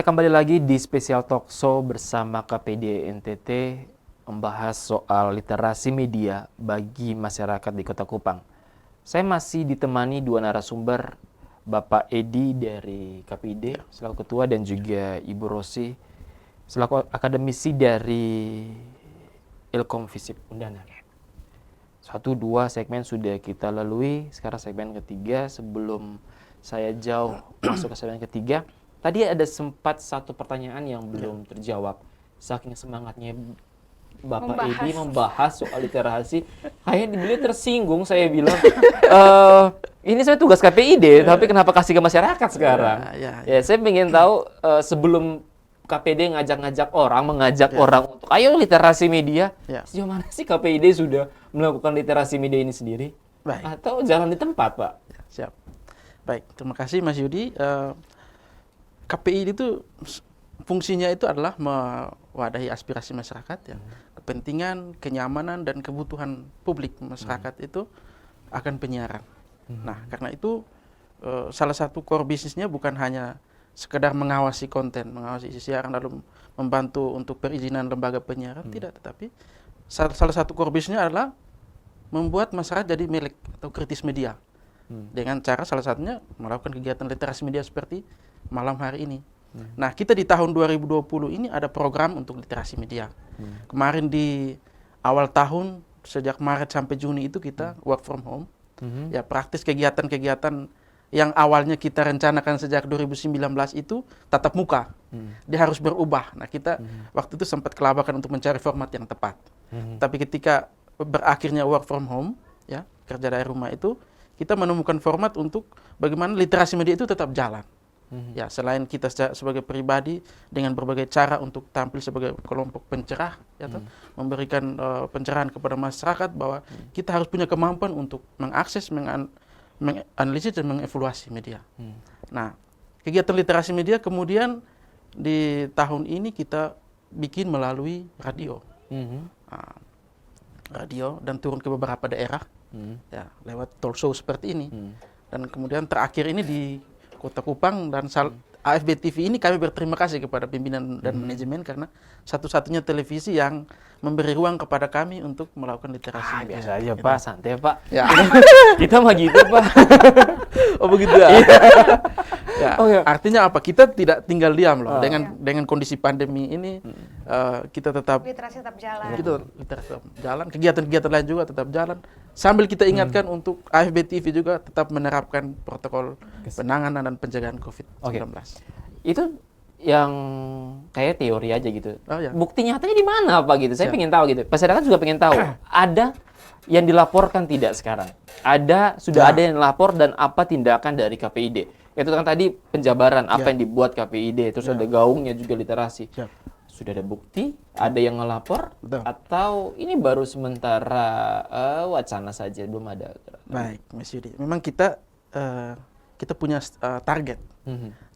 kita kembali lagi di Special Talk Show bersama KPID NTT membahas soal literasi media bagi masyarakat di Kota Kupang. Saya masih ditemani dua narasumber, Bapak Edi dari KPID selaku ketua dan juga Ibu Rosi selaku akademisi dari Ilkom Visip Undana. 1, 2 segmen sudah kita lalui, sekarang segmen ketiga. Sebelum saya jauh masuk ke segmen ketiga, tadi ada sempat satu pertanyaan yang belum terjawab. Saking semangatnya Bapak Edi membahas soal literasi, kayaknya beliau tersinggung. Saya bilang, ini saya tugas KPID, tapi kenapa kasih ke masyarakat sekarang? Ya, saya ingin tahu sebelum KPID mengajak orang untuk ayo literasi media. Sejauh mana sih KPID sudah melakukan literasi media ini sendiri? Atau jalan di tempat, Pak? Siap. Baik, terima kasih Mas Yudi. KPID itu fungsinya itu adalah mewadahi aspirasi masyarakat, ya. Kepentingan, kenyamanan, dan kebutuhan publik masyarakat itu akan penyiaran. Nah, karena itu salah satu core bisnisnya bukan hanya sekedar mengawasi konten, mengawasi siaran lalu membantu untuk perizinan lembaga penyiaran, tidak, tetapi salah satu core bisnisnya adalah membuat masyarakat jadi melek atau kritis media. Dengan cara salah satunya melakukan kegiatan literasi media seperti malam hari ini. Nah, kita di tahun 2020 ini ada program untuk literasi media. Kemarin di awal tahun, sejak Maret sampai Juni itu kita work from home. Ya, praktis kegiatan-kegiatan yang awalnya kita rencanakan sejak 2019 itu tatap muka. Dia harus berubah. Nah, kita waktu itu sempat kelabakan untuk mencari format yang tepat. Tapi ketika berakhirnya work from home, ya, kerja dari rumah itu, kita menemukan format untuk bagaimana literasi media itu tetap jalan. Ya, selain kita sebagai pribadi dengan berbagai cara untuk tampil sebagai kelompok pencerah, ya, memberikan pencerahan kepada masyarakat bahwa kita harus punya kemampuan untuk mengakses, menganalisis dan mengevaluasi media. Nah, kegiatan literasi media kemudian di tahun ini kita bikin melalui radio. Radio dan turun ke beberapa daerah, ya, lewat talk show seperti ini. Dan kemudian terakhir ini di Kota Kupang dan AFB TV ini kami berterima kasih kepada pimpinan dan manajemen karena satu-satunya televisi yang memberi ruang kepada kami untuk melakukan literasi. Biasa aja, Pak, santai, Pak. Ya. Kita mah gitu, Pak. Oh, begitu ya. Ya, artinya apa? Kita tidak tinggal diam loh. Dengan kondisi pandemi ini kita tetap literasi tetap jalan. Kita literasi tetap jalan, kegiatan-kegiatan lain juga tetap jalan. Sambil kita ingatkan untuk AFB TV juga tetap menerapkan protokol penanganan dan pencegahan COVID-19. Itu yang kayak teori aja gitu. Ya. Bukti nyatanya di mana, Pak, gitu. Saya pengen tahu gitu. Masyarakat juga pengen tahu. Ada yang dilaporkan tidak sekarang? Sudah ada yang lapor dan apa tindakan dari KPID? Itu kan tadi penjabaran apa yang dibuat KPID, terus ada gaungnya juga literasi. Sudah ada bukti, ada yang ngelapor, atau ini baru sementara wacana saja, belum ada? Baik, Mas Yudi. Memang kita punya target.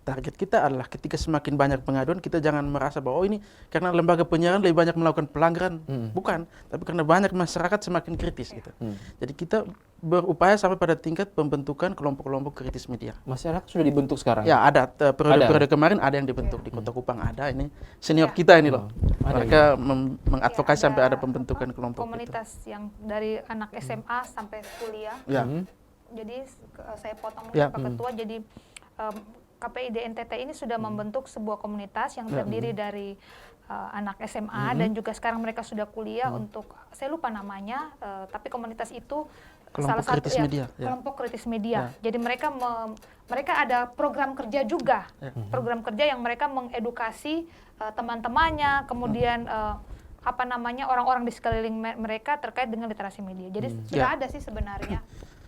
Target kita adalah ketika semakin banyak pengaduan, kita jangan merasa bahwa ini karena lembaga penyiaran lebih banyak melakukan pelanggaran. Bukan, tapi karena banyak masyarakat semakin kritis. Gitu. Jadi kita berupaya sampai pada tingkat pembentukan kelompok-kelompok kritis media. Masyarakat sudah dibentuk sekarang? Ya, ada. Periode kemarin ada yang dibentuk di Kota Kupang. Ada, ini senior kita ini loh. Mereka mengadvokasi sampai ada pembentukan kelompok. Komunitas itu yang dari anak SMA sampai kuliah. Jadi saya potong Pak Ketua, jadi KPID NTT ini sudah membentuk sebuah komunitas yang terdiri dari anak SMA dan juga sekarang mereka sudah kuliah untuk, saya lupa namanya, tapi komunitas itu salah satu kelompok kritis media. Jadi mereka ada program kerja juga, program kerja yang mereka mengedukasi teman-temannya, kemudian orang-orang di sekeliling mereka terkait dengan literasi media. Jadi sudah ada sih sebenarnya.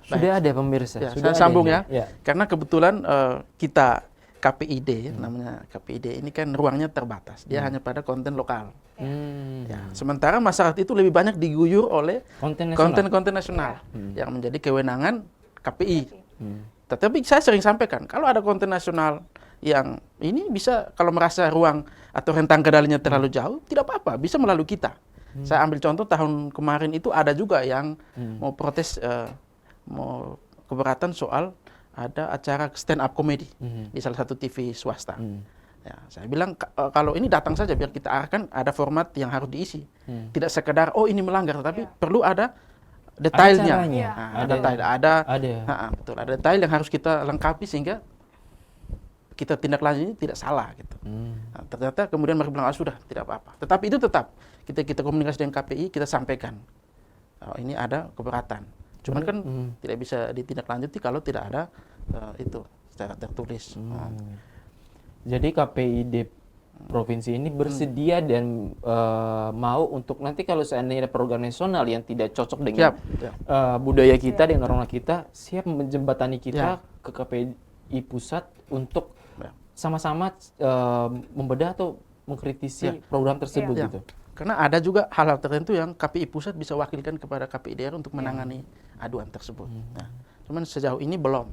Sudah ada pemirsa. Sudah sambung ya. Karena kebetulan kita KPID, namanya KPID ini kan ruangnya terbatas. Dia hanya pada konten lokal. Sementara masyarakat itu lebih banyak diguyur oleh konten-konten nasional yang menjadi kewenangan KPI. Tetapi saya sering sampaikan, kalau ada konten nasional yang ini bisa, kalau merasa ruang atau rentang kendalinya terlalu jauh, tidak apa-apa, bisa melalui kita. Saya ambil contoh tahun kemarin itu ada juga yang mau protes, mau keberatan soal ada acara stand up comedy di salah satu TV swasta. Ya, saya bilang kalau ini datang saja biar kita arahkan, ada format yang harus diisi. Tidak sekedar oh ini melanggar, tetapi perlu ada detailnya. caranya. Betul, ada detail yang harus kita lengkapi sehingga kita tindak lanjutnya tidak salah gitu. Nah, ternyata kemudian mereka bilang sudah tidak apa-apa. Tetapi itu tetap kita komunikasi dengan KPI, kita sampaikan ini ada keberatan. Cuman kan tidak bisa ditindaklanjuti kalau tidak ada itu secara tertulis. Jadi KPID provinsi ini bersedia dan mau untuk nanti kalau seandainya ada program nasional yang tidak cocok dengan budaya kita dengan norma kita, siap menjembatani kita ke KPI pusat untuk sama-sama membedah atau mengkritisi program tersebut gitu. Karena ada juga hal-hal tertentu yang KPI pusat bisa wakilkan kepada KPI daerah untuk menangani aduan tersebut. Nah, cuman sejauh ini belum.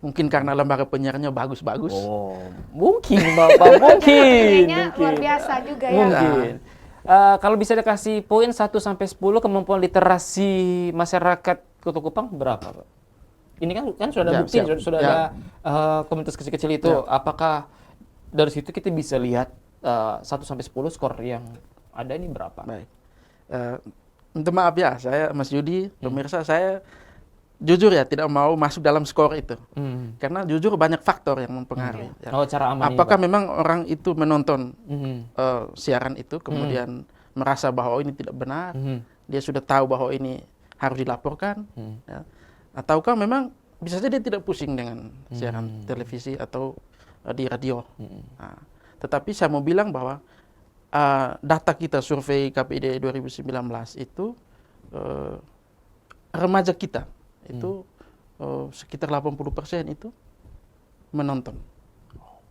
Mungkin karena lembaga penyiarannya bagus-bagus. Oh, mungkin Bapak, mungkin. Kayaknya luar biasa juga ya. Mungkin. Kalau bisa dikasih poin 1 sampai 10 kemampuan literasi masyarakat Kota Kupang berapa, Pak? Ini kan sudah ada bukti, sudah ada komunitas kecil-kecil itu. Apakah dari situ kita bisa lihat 1 sampai 10 skor yang ada ini berapa? Baik. Minta maaf ya, saya Mas Yudi, pemirsa, saya jujur ya tidak mau masuk dalam skor itu. Karena jujur banyak faktor yang mempengaruhi. Oh, cara aman apakah ini, memang orang itu menonton siaran itu kemudian merasa bahwa ini tidak benar, dia sudah tahu bahwa ini harus dilaporkan, ya. Ataukah memang bisa saja dia tidak pusing dengan siaran televisi atau di radio. Nah, tetapi saya mau bilang bahwa data kita survei KPID 2019 itu remaja kita itu sekitar 80% itu menonton.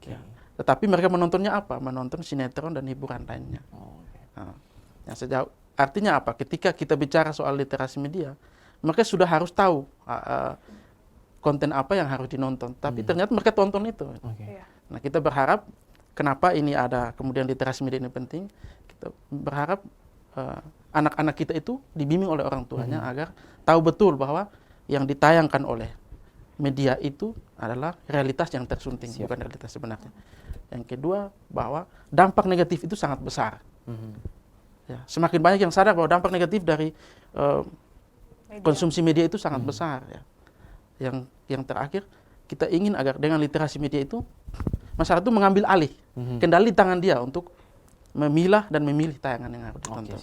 Ya. Tetapi mereka menontonnya apa? Menonton sinetron dan hiburan lainnya. Nah, yang sejauh artinya apa? Ketika kita bicara soal literasi media, mereka sudah harus tahu konten apa yang harus dinonton. Tapi ternyata mereka tonton itu. Nah, kita berharap kenapa ini ada kemudian literasi media ini penting? Kita berharap anak-anak kita itu dibimbing oleh orang tuanya agar tahu betul bahwa yang ditayangkan oleh media itu adalah realitas yang tersunting, bukan realitas sebenarnya. Yang kedua, bahwa dampak negatif itu sangat besar. Ya, semakin banyak yang sadar bahwa dampak negatif dari konsumsi media itu sangat besar. Ya. Yang terakhir, kita ingin agar dengan literasi media itu masyarakat itu mengambil alih kendali tangan dia untuk memilah dan memilih tayangan yang harus ditonton.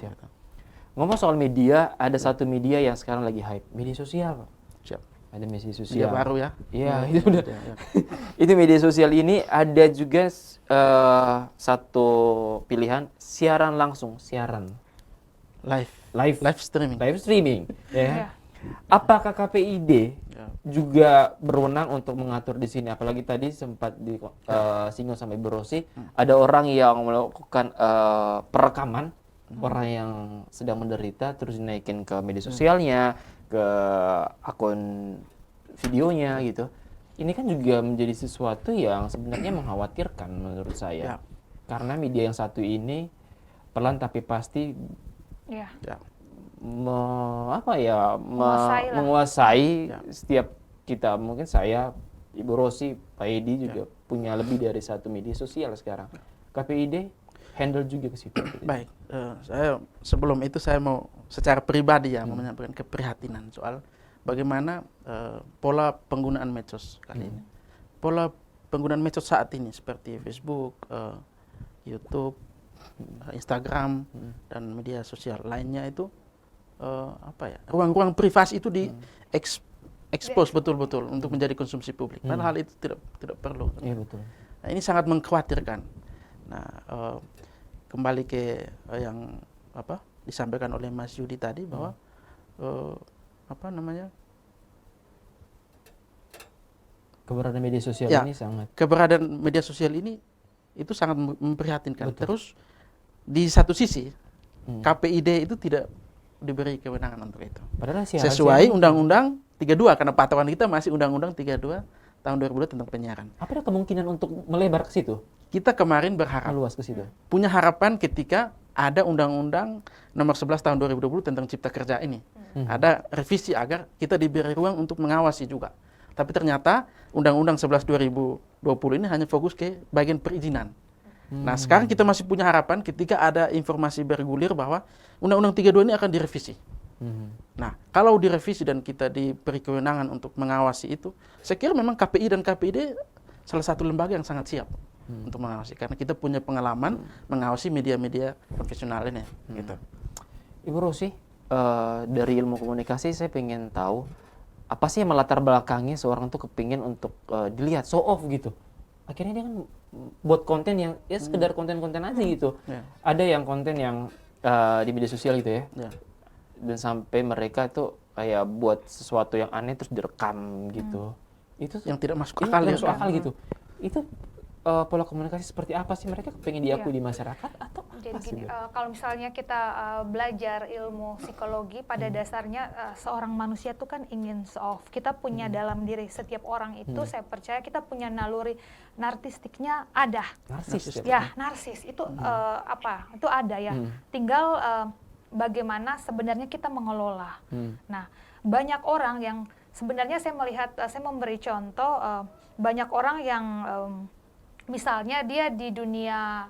Ngomong soal media, ada satu media yang sekarang lagi hype, media sosial, Pak. Siap. Ada media sosial. Media baru ya? Iya, itu udah. Itu media sosial ini ada juga satu pilihan siaran langsung, live streaming. Ya. Apakah KPID juga berwenang untuk mengatur di sini? Apalagi tadi sempat disinggung sama Ibu Rosi, ada orang yang melakukan perekaman orang yang sedang menderita terus dinaikin ke media sosialnya, ke akun videonya gitu. Ini kan juga menjadi sesuatu yang sebenarnya mengkhawatirkan menurut saya. Karena media yang satu ini pelan tapi pasti menguasai setiap kita. Mungkin saya, Ibu Rosi, Pak Edi juga punya lebih dari satu media sosial sekarang. KPID handle juga ke situ. Baik, saya sebelum itu saya mau secara pribadi ya menyampaikan keprihatinan soal bagaimana pola penggunaan medsos kali ini. Pola penggunaan medsos saat ini seperti Facebook, YouTube, Instagram dan media sosial lainnya itu ruang-ruang privasi itu expose betul-betul untuk menjadi konsumsi publik. Padahal hal itu tidak perlu. Iya betul. Nah, ini sangat mengkhawatirkan. Nah, kembali ke yang disampaikan oleh Mas Yudi tadi bahwa keberadaan media sosial ini keberadaan media sosial ini itu sangat memprihatinkan. Betul. Terus di satu sisi KPID itu tidak diberi kewenangan untuk itu. Padahal sesuai Undang-Undang 32 karena patokan kita masih Undang-Undang 32 tahun 2002 tentang penyiaran. Apa ada kemungkinan untuk melebar ke situ? Kita kemarin berharap meluas ke situ. Punya harapan ketika ada Undang-Undang nomor 11 tahun 2020 tentang Cipta Kerja ini. Ada revisi agar kita diberi ruang untuk mengawasi juga. Tapi ternyata Undang-Undang 11 2020 ini hanya fokus ke bagian perizinan. Nah, sekarang kita masih punya harapan ketika ada informasi bergulir bahwa Undang-Undang 32 ini akan direvisi. Nah, kalau direvisi dan kita diberi kewenangan untuk mengawasi itu, saya kira memang KPI dan KPID salah satu lembaga yang sangat siap untuk mengawasi. Karena kita punya pengalaman mengawasi media-media profesional ini. Gitu. Ibu Rosi, dari ilmu komunikasi saya pengen tahu, apa sih yang melatar belakangi seorang tuh kepingin untuk dilihat, show off gitu. Akhirnya dia kan buat konten yang ya sekedar konten-konten aja gitu. Ada yang konten yang di media sosial gitu ya. Dan sampai mereka tuh kayak buat sesuatu yang aneh terus direkam gitu. Itu yang tidak masuk akal, akal, masuk akal gitu. Itu pola komunikasi seperti apa sih? Mereka pengen diakui di masyarakat atau jadi apa sih? gini, kalau misalnya kita belajar ilmu psikologi, pada dasarnya seorang manusia tuh kan ingin show off. Kita punya dalam diri setiap orang itu, saya percaya kita punya naluri narsistiknya ada. Narsis ya? Narsis itu itu ada ya. Tinggal bagaimana sebenarnya kita mengelola. Nah, banyak orang yang sebenarnya saya melihat, saya memberi contoh, banyak orang yang misalnya dia di dunia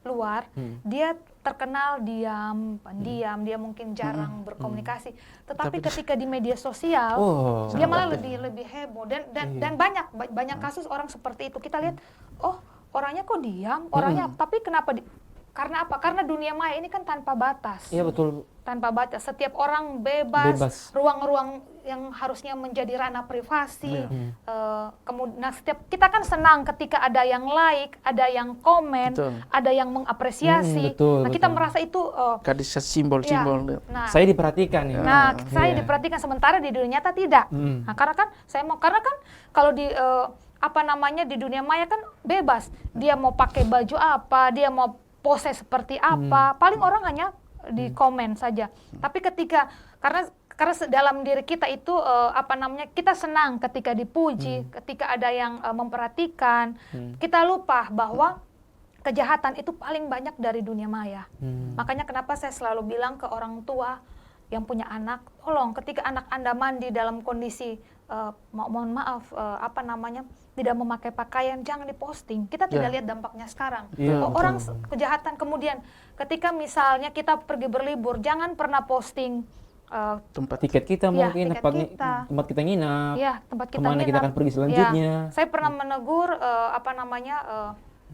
luar, dia terkenal diam, pendiam, dia mungkin jarang berkomunikasi. Tetapi ketika di media sosial, dia malah lebih heboh dan banyak kasus orang seperti itu. Kita lihat, oh orangnya kok diam, orangnya, tapi kenapa? Karena apa? Karena dunia maya ini kan tanpa batas. Iya betul. Tanpa batas. Setiap orang bebas. Ruang-ruang yang harusnya menjadi ranah privasi. Kemudian, nah, kita kan senang ketika ada yang like, ada yang komen, ada yang mengapresiasi. Nah, kita merasa itu kadis simbol-simbol. Nah, saya diperhatikan ya. Nah, saya diperhatikan, sementara di dunia nyata tidak. Nah, karena kan kalau di di dunia maya kan bebas. Dia mau pakai baju apa, dia mau pose seperti apa, paling orang hanya di komen saja. Tapi karena dalam diri kita itu kita senang ketika dipuji, ketika ada yang memperhatikan, kita lupa bahwa kejahatan itu paling banyak dari dunia maya. Makanya kenapa saya selalu bilang ke orang tua yang punya anak, tolong ketika anak Anda mandi dalam kondisi mohon maaf tidak memakai pakaian, jangan diposting. Kita tidak lihat dampaknya sekarang. Orang kejahatan, kemudian ketika misalnya kita pergi berlibur, jangan pernah posting tempat tiket kita mungkin, tempat kita nginap, tempat kita kemana nginap. kita akan pergi selanjutnya. Saya pernah menegur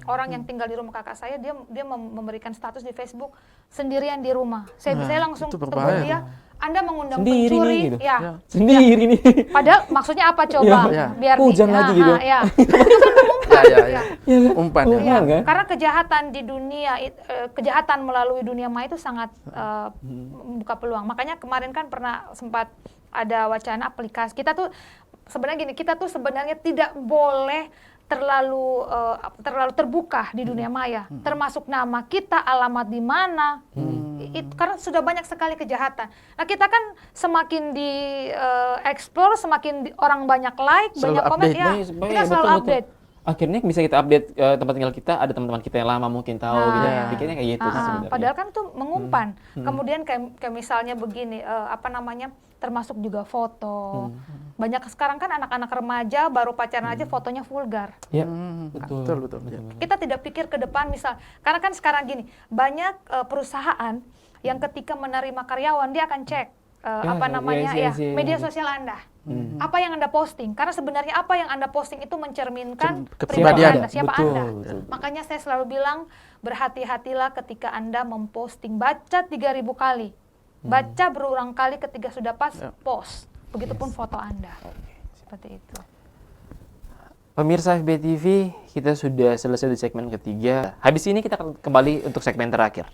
orang yang tinggal di rumah kakak saya, dia memberikan status di Facebook sendirian di rumah. Saya langsung tegur dia, Anda mengundang sendiri pencuri, nih, gitu. Sendiri nih. Padahal maksudnya apa coba? Biar hujan lagi gitu. Umpan. Kan? Karena kejahatan di dunia, kejahatan melalui dunia maya itu sangat membuka peluang. Makanya kemarin kan pernah sempat ada wacana aplikasi. Kita tuh sebenarnya tidak boleh terlalu terbuka di dunia maya, termasuk nama kita, alamat di mana, karena sudah banyak sekali kejahatan. Nah, kita kan semakin di explore, semakin orang banyak like, banyak komen, kita selalu update. Akhirnya bisa kita update tempat tinggal kita, ada teman-teman kita yang lama mungkin tahu gitu. Pikirnya kayak gitu sebenarnya. Padahal kan itu mengumpan. Kemudian kayak misalnya begini, termasuk juga foto. Banyak sekarang kan anak-anak remaja baru pacaran aja fotonya vulgar. Iya, betul. Kita tidak pikir ke depan, misal, karena kan sekarang gini, banyak perusahaan yang ketika menerima karyawan dia akan cek media sosial Anda. Apa yang Anda posting? Karena sebenarnya apa yang Anda posting itu mencerminkan pribadi Anda, siapa Anda. Makanya saya selalu bilang, berhati-hatilah ketika Anda memposting, baca 3.000 kali. Baca berulang kali, ketika sudah pas, post. Begitupun foto Anda. Seperti itu. Pemirsa FB TV, kita sudah selesai di segmen ketiga. Habis ini kita kembali untuk segmen terakhir.